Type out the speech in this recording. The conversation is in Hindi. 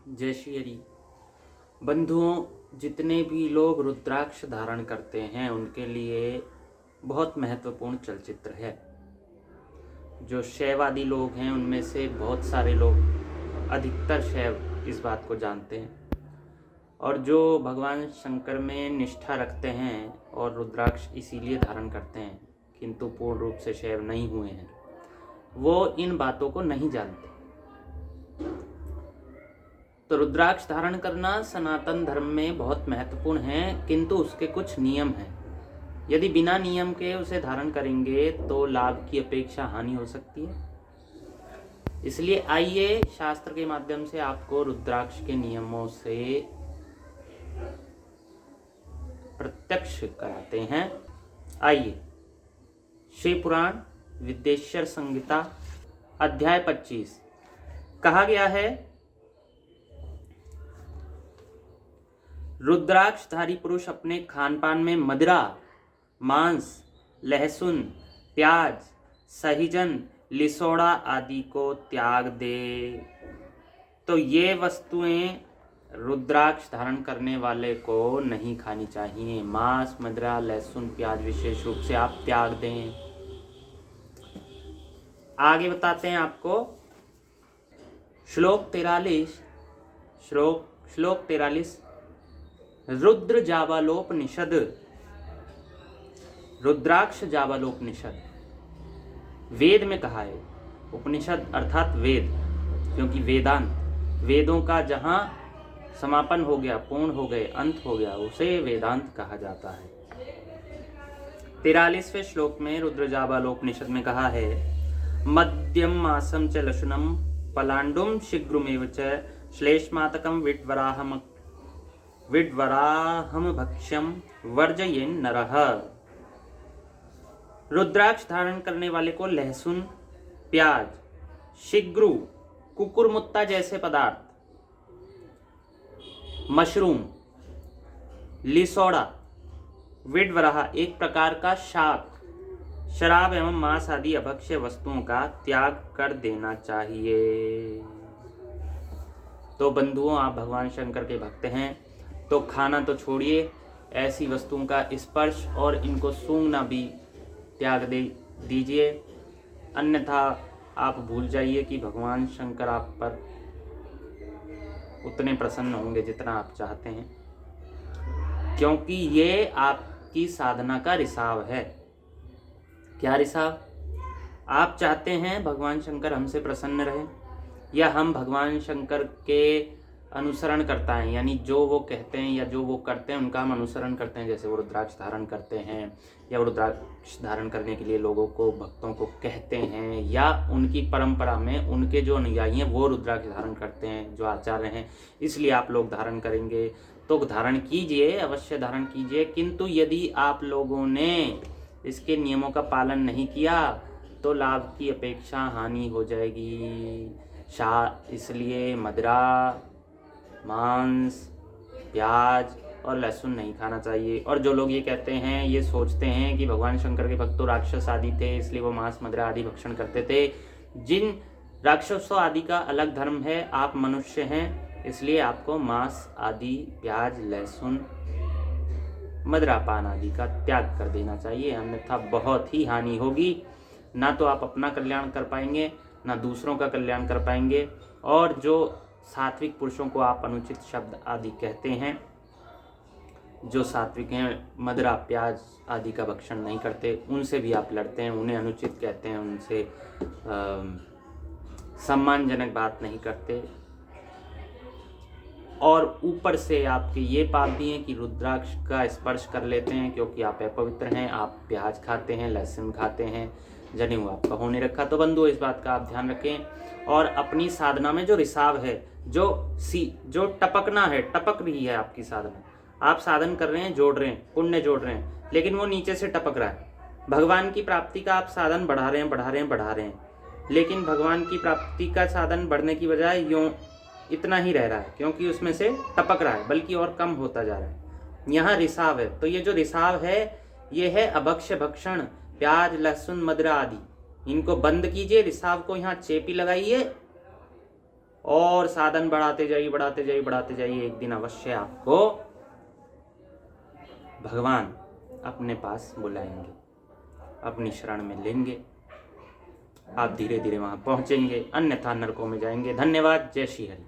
जय श्री हरि। बंधुओं, जितने भी लोग रुद्राक्ष धारण करते हैं उनके लिए बहुत महत्वपूर्ण चलचित्र है। जो शैववादी लोग हैं उनमें से बहुत सारे लोग, अधिकतर शैव, इस बात को जानते हैं और जो भगवान शंकर में निष्ठा रखते हैं और रुद्राक्ष इसीलिए धारण करते हैं किंतु पूर्ण रूप से शैव नहीं हुए हैं, वो इन बातों को नहीं जानते। तो रुद्राक्ष धारण करना सनातन धर्म में बहुत महत्वपूर्ण है, किंतु उसके कुछ नियम हैं। यदि बिना नियम के उसे धारण करेंगे तो लाभ की अपेक्षा हानि हो सकती है। इसलिए आइए शास्त्र के माध्यम से आपको रुद्राक्ष के नियमों से प्रत्यक्ष कराते हैं। आइए, शिव पुराण विद्येश्वर संहिता अध्याय 25 कहा गया है, रुद्राक्षधारी पुरुष अपने खान पान में मदिरा, मांस, लहसुन, प्याज, सहीजन, लिसोड़ा आदि को त्याग दे। तो ये वस्तुएं रुद्राक्ष धारण करने वाले को नहीं खानी चाहिए। मांस, मदिरा, लहसुन, प्याज विशेष रूप से आप त्याग दें। आगे बताते हैं आपको श्लोक 43 रुद्र जाबालोपनिषद, रुद्राक्ष जाबालोपनिषद वेद में कहा है। उपनिषद अर्थात वेद, क्योंकि वेदांत, वेदों का जहां समापन हो गया, पूर्ण हो गए, अंत हो गया, उसे वेदांत कहा जाता है। 43वें श्लोक में रुद्र जाबालोपनिषद में कहा है, मध्यम मासम च लशुनम पलांडुम शीघ्रमेव च श्लेष्मातकम विड्वराहम भक्ष्यम वर्जयेन नरः। रुद्राक्ष धारण करने वाले को लहसुन, प्याज, शीघ्रु, कुकुरमुत्ता जैसे पदार्थ, मशरूम, लिसोड़ा, विड्वराह एक प्रकार का शाक, शराब एवं मांस आदि अभक्ष्य वस्तुओं का त्याग कर देना चाहिए। तो बंधुओं, आप भगवान शंकर के भक्त हैं तो खाना तो छोड़िए, ऐसी वस्तुओं का स्पर्श और इनको सूंघना भी त्याग दे दीजिए, अन्यथा आप भूल जाइए कि भगवान शंकर आप पर उतने प्रसन्न होंगे जितना आप चाहते हैं, क्योंकि ये आपकी साधना का रिसाव है। क्या रिसाव? आप चाहते हैं भगवान शंकर हमसे प्रसन्न रहे, या हम भगवान शंकर के अनुसरण करता है, यानी जो वो कहते हैं या जो वो करते हैं उनका हम अनुसरण करते हैं। जैसे वो रुद्राक्ष धारण करते हैं या वो रुद्राक्ष धारण करने के लिए लोगों को, भक्तों को कहते हैं, या उनकी परंपरा में उनके जो अनुयायी हैं वो रुद्राक्ष धारण करते हैं, जो आचार्य हैं, इसलिए आप लोग धारण करेंगे तो धारण कीजिए, अवश्य धारण कीजिए। किंतु यदि आप लोगों ने इसके नियमों का पालन नहीं किया तो लाभ की अपेक्षा हानि हो जाएगी। इसलिए मदिरा, मांस, प्याज और लहसुन नहीं खाना चाहिए। और जो लोग ये कहते हैं, ये सोचते हैं कि भगवान शंकर के भक्त तो राक्षस आदि थे इसलिए वो मांस, मदिरा आदि भक्षण करते थे, जिन राक्षसों आदि का अलग धर्म है, आप मनुष्य हैं इसलिए आपको मांस आदि, प्याज, लहसुन, मदिरा पान आदि का त्याग कर देना चाहिए, अन्यथा बहुत ही हानि होगी। ना तो आप अपना कल्याण कर पाएंगे, ना दूसरों का कल्याण कर पाएंगे। और जो सात्विक पुरुषों को आप अनुचित शब्द आदि कहते हैं, जो सात्विक हैं, मदिरा, प्याज आदि का भक्षण नहीं करते, उनसे भी आप लड़ते हैं, उन्हें अनुचित कहते हैं, उनसे सम्मानजनक बात नहीं करते। और ऊपर से आपके ये पाप भी हैं कि रुद्राक्ष का स्पर्श कर लेते हैं, क्योंकि आप अपवित्र हैं, आप प्याज खाते हैं, लहसुन खाते हैं, जनेऊ आपका होने रखा। तो बंधु, इस बात का आप ध्यान रखें और अपनी साधना में जो रिसाव है, जो टपकना है, टपक रही है आपकी साधना, आप साधन कर रहे हैं, जोड़ रहे हैं, पुण्य जोड़ रहे हैं, लेकिन वो नीचे से टपक रहा है। भगवान की प्राप्ति का आप साधन बढ़ा रहे हैं, लेकिन भगवान की प्राप्ति का साधन बढ़ने की बजाय यूं इतना ही रह रहा है, क्योंकि उसमें से टपक रहा है, बल्कि और कम होता जा रहा है। यहाँ रिसाव है। तो ये जो रिसाव है, ये है अभक्ष्य भक्षण, प्याज, लहसुन, मदिरा आदि, इनको बंद कीजिए, रिसाव को यहाँ चेपी लगाइए और साधन बढ़ाते जाइए, बढ़ाते जाइए, बढ़ाते जाइए। एक दिन अवश्य आपको भगवान अपने पास बुलाएंगे, अपनी शरण में लेंगे। आप धीरे धीरे वहां पहुंचेंगे, अन्यथा नरकों में जाएंगे। धन्यवाद। जय श्री हरि।